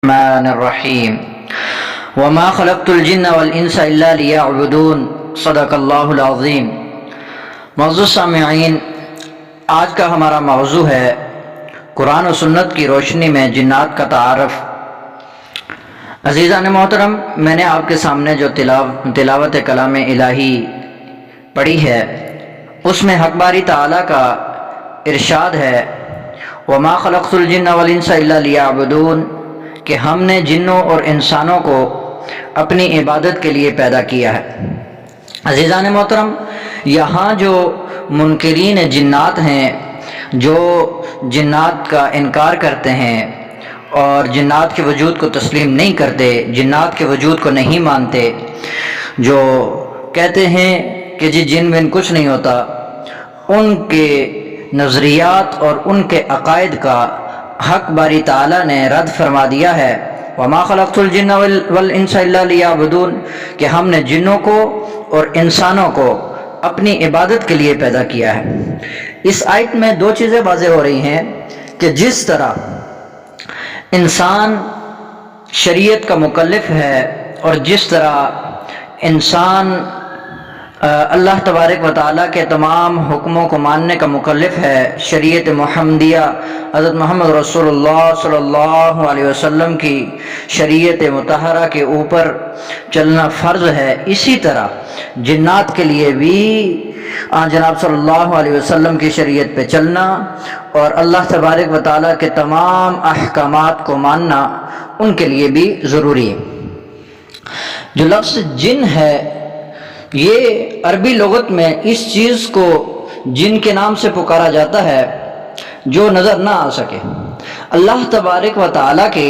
الرحمن الرحیم وما خلقت الجن والانس الا لیعبدون صدق اللہ العظیم۔ معزز سامعین، آج کا ہمارا موضوع ہے قرآن و سنت کی روشنی میں جنات کا تعارف۔ عزیزان محترم، میں نے آپ کے سامنے جو تلاوت کلام الہی پڑھی ہے، اس میں حق باری تعالیٰ کا ارشاد ہے وما خلقت الجن والانس الا لیعبدون، کہ ہم نے جنوں اور انسانوں کو اپنی عبادت کے لیے پیدا کیا ہے۔ عزیزان محترم، یہاں جو منکرین جنات ہیں، جو جنات کا انکار کرتے ہیں اور جنات کے وجود کو تسلیم نہیں کرتے، جنات کے وجود کو نہیں مانتے، جو کہتے ہیں کہ جن ون کچھ نہیں ہوتا، ان کے نظریات اور ان کے عقائد کا حق باری تعالیٰ نے رد فرما دیا ہے۔ وما خلقت الجن والانس الا لیعبدون، کہ ہم نے جنوں کو اور انسانوں کو اپنی عبادت کے لیے پیدا کیا ہے۔ اس آیت میں دو چیزیں واضح ہو رہی ہیں کہ جس طرح انسان شریعت کا مکلف ہے اور جس طرح انسان اللہ تبارک و تعالیٰ کے تمام حکموں کو ماننے کا مکلف ہے، شریعت محمدیہ حضرت محمد رسول اللہ صلی اللہ علیہ وسلم کی شریعت مطہرہ کے اوپر چلنا فرض ہے، اسی طرح جنات کے لیے بھی جناب صلی اللہ علیہ وسلم کی شریعت پہ چلنا اور اللہ تبارک و تعالیٰ کے تمام احکامات کو ماننا ان کے لیے بھی ضروری ہے۔ جو لفظ جن ہے، یہ عربی لغت میں اس چیز کو جن کے نام سے پکارا جاتا ہے جو نظر نہ آ سکے۔ اللہ تبارک و تعالیٰ کے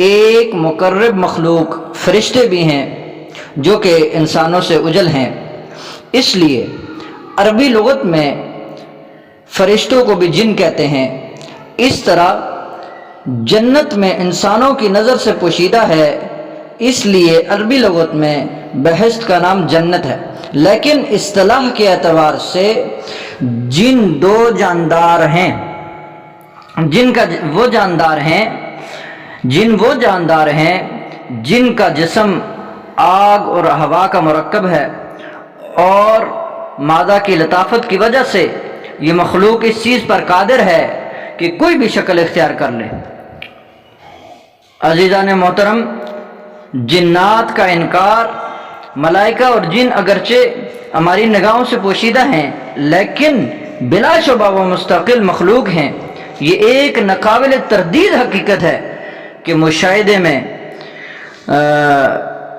ایک مقرب مخلوق فرشتے بھی ہیں جو کہ انسانوں سے اجل ہیں، اس لیے عربی لغت میں فرشتوں کو بھی جن کہتے ہیں۔ اس طرح جنت میں انسانوں کی نظر سے پوشیدہ ہے، اس لیے عربی لغت میں بہشت کا نام جنت ہے، لیکن اصطلاح کے اعتبار سے جن دو جاندار ہیں، جن وہ جاندار ہیں جن کا جسم آگ اور ہوا کا مرکب ہے، اور مادہ کی لطافت کی وجہ سے یہ مخلوق اس چیز پر قادر ہے کہ کوئی بھی شکل اختیار کر لے۔ عزیزان محترم، جنات کا انکار، ملائکہ اور جن اگرچہ ہماری نگاہوں سے پوشیدہ ہیں لیکن بلا شبہ وہ مستقل مخلوق ہیں۔ یہ ایک ناقابل تردید حقیقت ہے کہ مشاہدے میں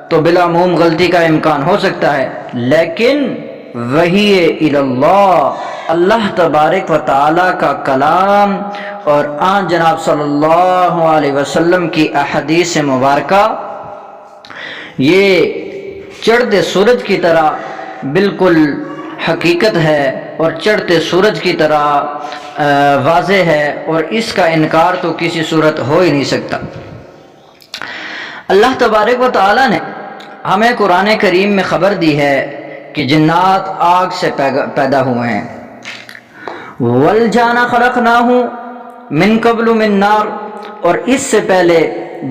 تو بلا موم غلطی کا امکان ہو سکتا ہے، لیکن وحی اللہ تبارک و تعالیٰ کا کلام اور آن جناب صلی اللہ علیہ وسلم کی احادیث مبارکہ یہ چڑھتے سورج کی طرح بالکل حقیقت ہے اور چڑھتے سورج کی طرح واضح ہے، اور اس کا انکار تو کسی صورت ہو ہی نہیں سکتا۔ اللہ تبارک و تعالیٰ نے ہمیں قرآن کریم میں خبر دی ہے کہ جنات آگ سے پیدا ہوئے ہیں۔ وَالْجَانَ خَلَقْنَاهُ مِن قَبْلُ مِن نَّارٍ، اور اس سے پہلے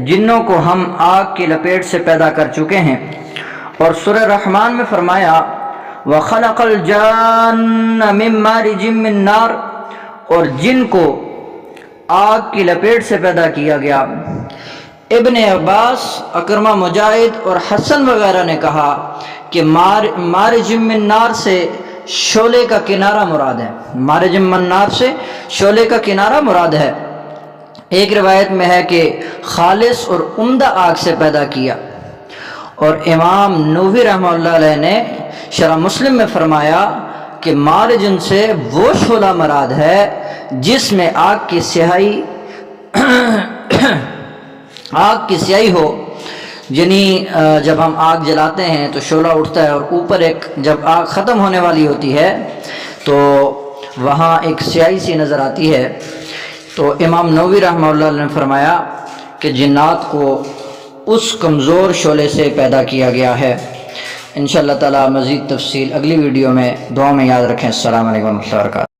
جنوں کو ہم آگ کی لپیٹ سے پیدا کر چکے ہیں۔ اور سورہ رحمان میں فرمایا وَخَلَقَ الْجَانَّ مِن مَّارِجٍ مِّن نَّارٍ، اور جن کو آگ کی لپیٹ سے پیدا کیا گیا۔ ابن عباس، اکرمہ مجاہد اور حسن وغیرہ نے کہا کہ مارج من نار سے شعلے کا کنارہ مراد ہے، مارج من نار سے شعلے کا کنارہ مراد ہے۔ ایک روایت میں ہے کہ خالص اور عمدہ آگ سے پیدا کیا۔ اور امام نووی رحمہ اللہ علیہ نے شرح مسلم میں فرمایا کہ مارجن سے وہ شعلہ مراد ہے جس میں آگ کی سیاہی ہو، یعنی جب ہم آگ جلاتے ہیں تو شعلہ اٹھتا ہے اور اوپر ایک جب آگ ختم ہونے والی ہوتی ہے تو وہاں ایک سیاہی سی نظر آتی ہے۔ تو امام نووی رحمہ اللہ علیہ نے فرمایا کہ جنات کو اس کمزور شعلے سے پیدا کیا گیا ہے۔ انشاءاللہ تعالی مزید تفصیل اگلی ویڈیو میں، دعا میں یاد رکھیں۔ السلام علیکم ورحمۃ اللہ وبرکاتہ۔